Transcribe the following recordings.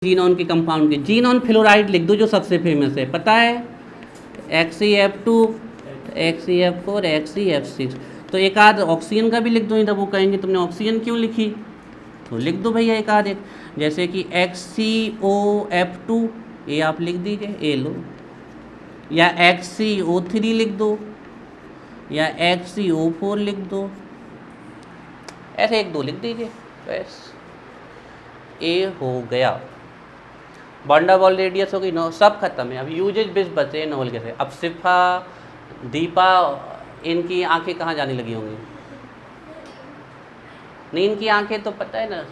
Xenon के compound के। Xenon fluoride लिख दो जो सबसे फेमस है, पता है, XeF2, XeF4, XeF6। तो एक आध ऑक्सीजन का भी लिख दो, नहीं तो वो कहेंगे तुमने ऑक्सीजन क्यों लिखी, तो लिख दो भैया एक आध एक, जैसे कि XCOF2 ये आप लिख दीजिए, ए लो, या XCO3 लिख दो, या XCO4 लिख दो, ऐसे एक दो लिख दीजिए, बस ए हो गया। वंडरवॉल रेडियस हो गई, नो सब खत्म है। अब यूजेज बेस बचे नोवल कैसे। अब सिफा, दीपा, इनकी आंखें कहाँ जाने लगी होंगी, नहीं इनकी आंखें तो पता है ना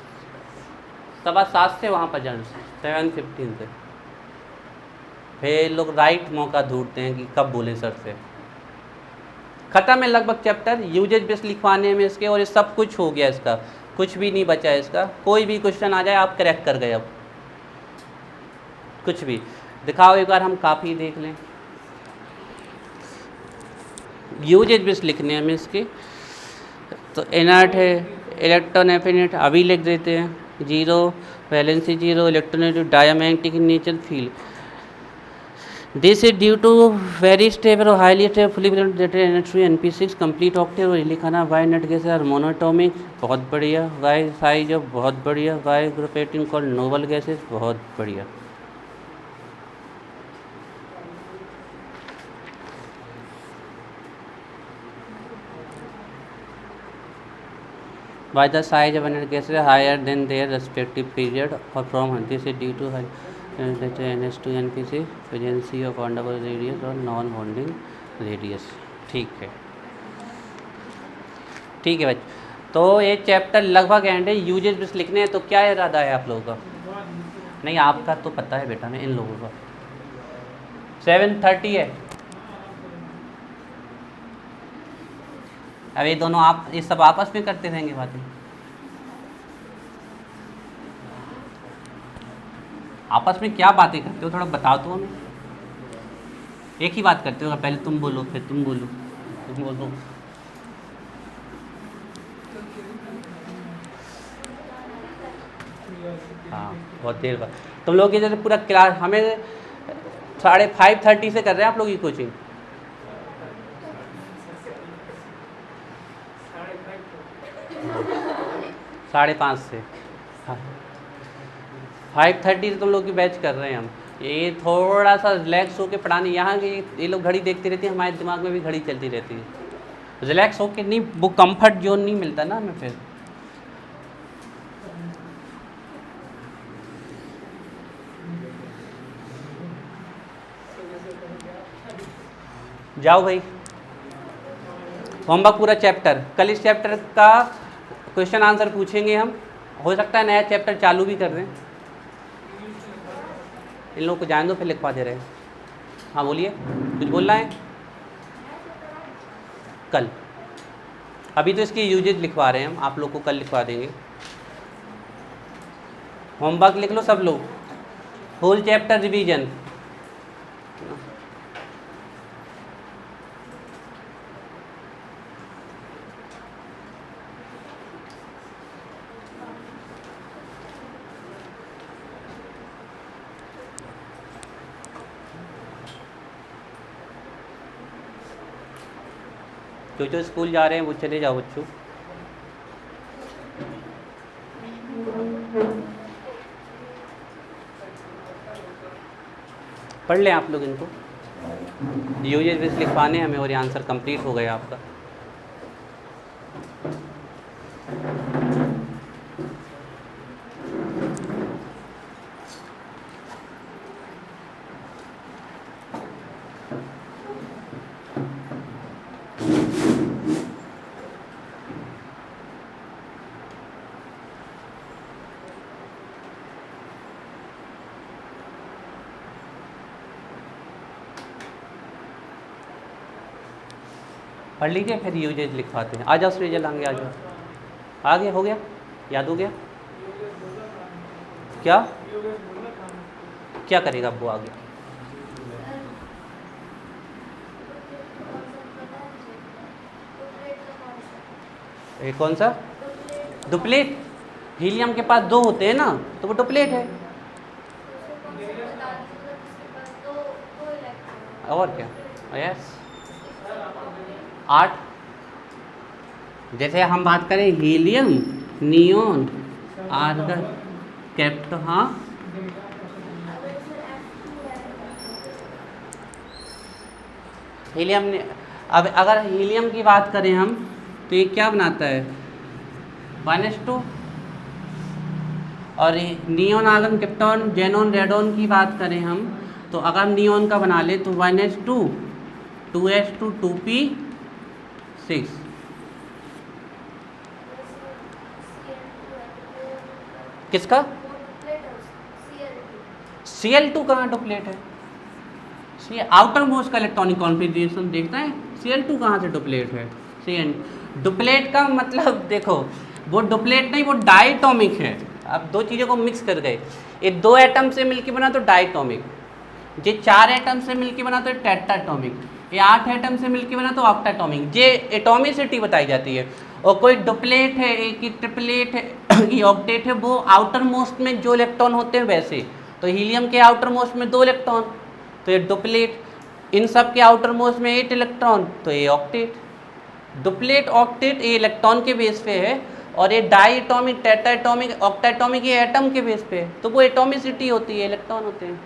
7:15 से वहाँ पर जाने 7:15 से, फिर लोग राइट मौका ढूंढते हैं कि कब बोले सर से। ख़त्म है लगभग चैप्टर यूजेज बेस लिखवाने में इसके, और ये सब कुछ हो गया इसका, कुछ भी नहीं बचा है इसका। कोई भी क्वेश्चन आ जाए आप करेक्ट कर गए, अब कुछ भी दिखाओ एक बार, हम काफ़ी देख लें। यूजेज बेस लिखने हैं हमें इसके, तो इनर्ट है, इलेक्ट्रॉन एफिनिट अभी लिख देते हैं, 0 valency 0, electronegative, diamagnetic nature field. This is due to very stable और highly stable fully NH3 NP6 complete octave. और लिखाना why not gas are monatomic, बहुत बढ़िया, वाई साइज ऑफ, बहुत बढ़िया, why group 18 called noble gases, बहुत बढ़िया। Why the size of NH gases is higher than their respective period, or from this is due to high NH2 NP6 frequency of wandable radius और non bonding radius। ठीक है, ठीक है बच्चे। तो ये चैप्टर लगभग एंड है, यूजेज बेस लिखने हैं। तो क्या इरादा है आप लोगों का, नहीं आपका तो पता है बेटा, मैं इन लोगों का 7:30 है। अब ये दोनों आप ये सब आपस में करते रहेंगे बातें, आपस में क्या बातें करते हो, थोड़ा बताओ तो हमें। एक ही बात करते हो, पहले तुम बोलो फिर तुम बोलो, तुम बोलो। हाँ बहुत देर बाद तुम लोग की जैसे पूरा क्लास, हमें 5:30 से कर रहे हैं आप लोग की कोचिंग। 5:30 से 5:30 से तुम लोग की बैच कर रहे हैं हम। ये थोड़ा सा रिलैक्स होकर पढ़ाने, यहाँ के ये लोग घड़ी देखते रहते हैं, हमारे दिमाग में भी घड़ी चलती रहती है। रिलैक्स होकर नहीं, वो कंफर्ट जोन नहीं मिलता ना हमें फिर। जाओ भाई, होमवर्क पूरा चैप्टर, कल इस चैप्टर का क्वेश्चन आंसर पूछेंगे हम। हो सकता है नया चैप्टर चालू भी कर रहे हैं, इन लोगों को जान दो फिर लिखवा दे रहे हैं। हाँ बोलिए, कुछ बोलना है। कल, अभी तो इसकी यूजेज लिखवा रहे हैं हम, आप लोग को कल लिखवा देंगे। होमवर्क लिख लो सब लोग, होल चैप्टर रिवीजन। जो जो स्कूल जा रहे हैं वो चले जाओ बच्चों। पढ़ लें आप लोग इनको, यूजेज बेस लिखवाने हमें, और ये आंसर कंप्लीट हो गया आपका। पढ़ लीजिए फिर यूजेज लिखवाते हैं। आ जाओ सृजल, आगे आ जाओ। आ गया, हो गया, याद हो गया। क्या क्या करेगा वो आगे। ये कौन सा डुप्लेट, हीलियम के पास 2 होते हैं ना, तो वो डुप्लेट है। और क्या, यस 8। जैसे हम बात करें हीलियम, नियोन, आर्गन, कैप्टन, हाँ हीलियम ने, अब अगर हीलियम की बात करें हम तो ये क्या बनाता है 1s2। और neon, argon, krypton, xenon, radon की बात करें हम तो अगर हम नियोन का बना ले तो 1s2, 2s2, 2p6। किसका Cl2 कहाँ डुप्लेट है? आउटर मोस्ट का इलेक्ट्रॉनिक कॉन्फ़िगरेशन देखता है, Cl2 कहाँ से डुप्लेट है? Cn डुप्लेट का मतलब देखो वो डुप्लेट नहीं, वो डायटोमिक है। अब दो चीज़ों को मिक्स कर गए, ये 2 एटम से मिलके बना तो डायटोमिक, ये 4 एटम से मिलके बना तो टेट्राटोमिक, ये 8 एटम से मिलके बना तो ऑक्टाटोमिक। ये एटॉमिसिटी बताई जाती है। और कोई डुप्लेट है, एक ही ट्रिपलेट है, ये ऑक्टेट है, वो आउटर मोस्ट में जो इलेक्ट्रॉन होते हैं वैसे। तो हीलियम के आउटर मोस्ट में 2 इलेक्ट्रॉन, तो ये डुप्लेट। इन सब के आउटर मोस्ट में 8 इलेक्ट्रॉन, तो ये ऑक्टेट। डुप्लेट, ऑक्टेट ये इलेक्ट्रॉन के बेस पे है, और ये डायटोमिक, टेट्राटोमिक, ऑक्टाटोमिक ये एटम के बेस पे है। तो वो एटॉमिसिटी होती है, इलेक्ट्रॉन होते हैं।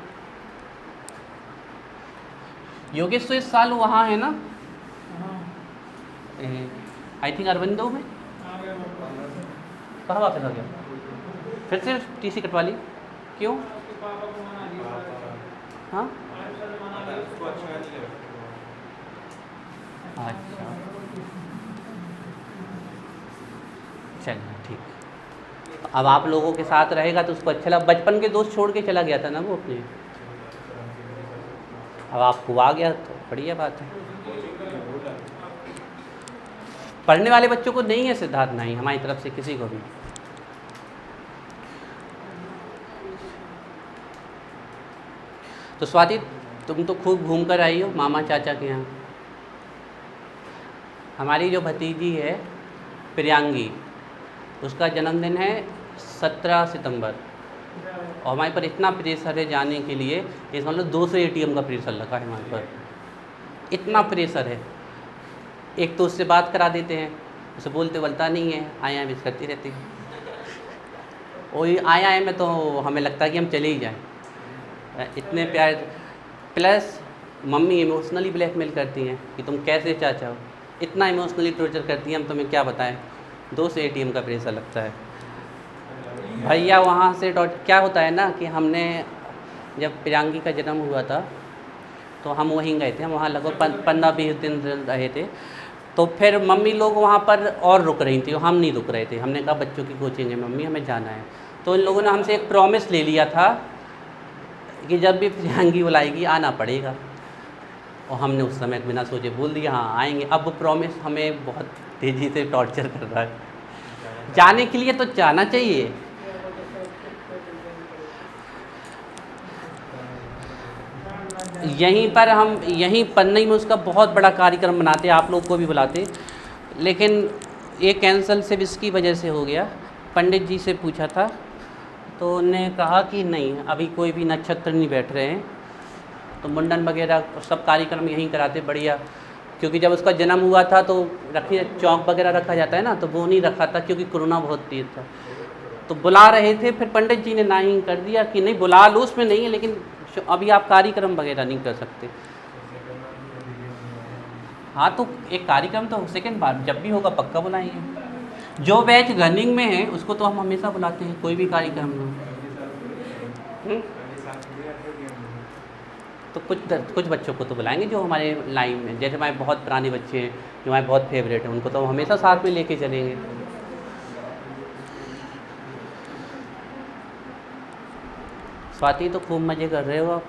योगेश तो इस साल वहाँ है ना, आई थिंक अरविंदो में। कहाँ वापस आ गया? फिर से टीसी कटवा ली? क्यों? हाँ अच्छा, चलिए ठीक। अब आप लोगों के साथ रहेगा तो उसको अच्छा लगा। बचपन के दोस्त छोड़ के चला गया था ना वो अपने, अब आपको आ गया तो बढ़िया बात है। पढ़ने वाले बच्चों को नहीं है सिद्धार्थ, नहीं हमारी तरफ से किसी को भी। तो स्वाति तुम तो खूब घूम कर आई हो मामा चाचा के यहाँ। हमारी जो भतीजी है प्रियांगी, उसका जन्मदिन है 17 सितंबर, और हमारे पर इतना प्रेशर है जाने के लिए, इस मतलब 200 ATM का प्रेशर लगा है हमारे पर, इतना प्रेशर है। एक तो उससे बात करा देते हैं, उसे बोलता नहीं है, आया मिस करती रहती है। वही आया में तो हमें लगता है कि हम चले ही जाएं, इतने प्यार। प्लस मम्मी इमोशनली ब्लैकमेल करती हैं कि तुम कैसे चाचा हो, इतना इमोशनली टॉर्चर करती हैं, हम तुम्हें क्या बताएं। 200 ATM का प्रेशर लगता है भैया वहाँ से। क्या होता है ना कि हमने जब प्रियांगी का जन्म हुआ था तो हम वहीं गए थे, हम वहाँ लगभग 15-20 दिन रहे थे। तो फिर मम्मी लोग वहाँ पर और रुक रही थी, हम नहीं रुक रहे थे। हमने कहा बच्चों की कोचिंग है मम्मी, हमें जाना है। तो इन लोगों ने हमसे एक प्रॉमिस ले लिया था कि जब भी प्रियांगी बुलाएगी आना पड़ेगा, और हमने उस समय बिना सोचे बोल दिया हाँ आएंगे। अब वो प्रॉमिस हमें बहुत तेज़ी से टॉर्चर कर रहा है। जाने के लिए तो जाना चाहिए। यहीं पर हम यहीं पन्नई में उसका बहुत बड़ा कार्यक्रम बनाते, आप लोग को भी बुलाते, लेकिन ये कैंसल सिर्फ इसकी वजह से हो गया। पंडित जी से पूछा था तो उन्होंने कहा कि नहीं अभी कोई भी नक्षत्र नहीं बैठ रहे हैं, तो मुंडन वगैरह सब कार्यक्रम यहीं कराते बढ़िया। क्योंकि जब उसका जन्म हुआ था तो रखी चौक वगैरह रखा जाता है ना, तो वो नहीं रखा था क्योंकि कोरोना बहुत तेज था। तो बुला रहे थे, फिर पंडित जी ने ना ही कर दिया कि नहीं बुला लो, उसमें नहीं है, लेकिन अभी आप कार्यक्रम वगैरह नहीं कर सकते। हाँ तो एक कार्यक्रम तो सेकंड बार जब भी होगा पक्का बुलाएंगे। जो बैच रनिंग में है उसको तो हम हमेशा बुलाते हैं, कोई भी कार्यक्रम में। तो कुछ बच्चों को तो बुलाएंगे जो हमारे लाइन में, जैसे हमारे बहुत पुराने बच्चे हैं जो हमारे बहुत फेवरेट हैं, उनको तो हम हमेशा साथ में लेके चलेंगे। स्वाति तो खूब मज़े कर रहे हो आप।